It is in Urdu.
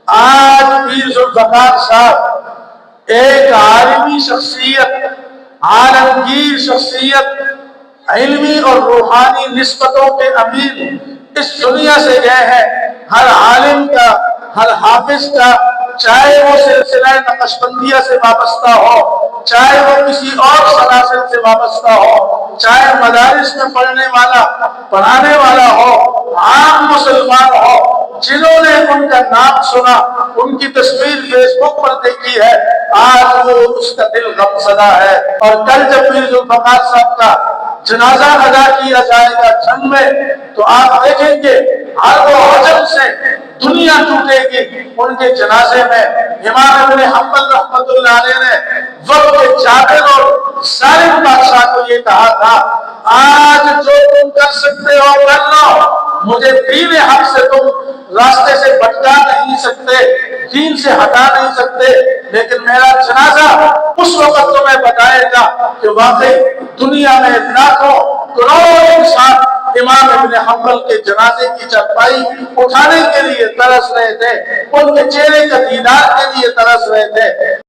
آج پیر ذوالفقار صاحب ایک عالمی شخصیت، عالمگیر شخصیت، علمی اور روحانی نسبتوں کے امیر اس دنیا سے گئے ہیں۔ ہر عالم کا، ہر حافظ کا، چاہے وہ سلسلہ نقشبندیہ سے وابستہ ہو، چاہے وہ کسی اور سلاسل سے وابستہ ہو، چاہے مدارس میں پڑھنے والا، پڑھانے والا ہو، عام مسلمان ہو، جنہوں نے ان کا نام سنا، ان کی تصویر فیس بک پر دیکھی ہے، آج وہ اس کا دل غمزدہ ہے۔ اور کل جب پیر ذوالفقار صاحب کا جنازہ ادا کیا جائے گا جنگ میں، تو آپ دیکھیں گے عرب و عجم سے دنیا ٹوٹے گی ان کے جنازے میں۔ امام ابن حنبل رحمۃ اللہ علیہ نے وقت کے جابر اور ظالم بادشاہ کو یہ کہا تھا، آج جو تم کر سکتے ہو کر لو، مجھے دین حق سے تم راستے سے بھٹکا نہیں سکتے، دین سے ہٹا نہیں سکتے، لیکن میرا جنازہ اس وقت تمہیں بتائے گا کہ واقعی دنیا میں لاکھوں کروڑوں انسان امام ابن حنبل کے جنازے کی چارپائی اٹھانے کے لیے ترس رہے تھے، ان کے چہرے کا دیدار کے لیے ترس رہے تھے۔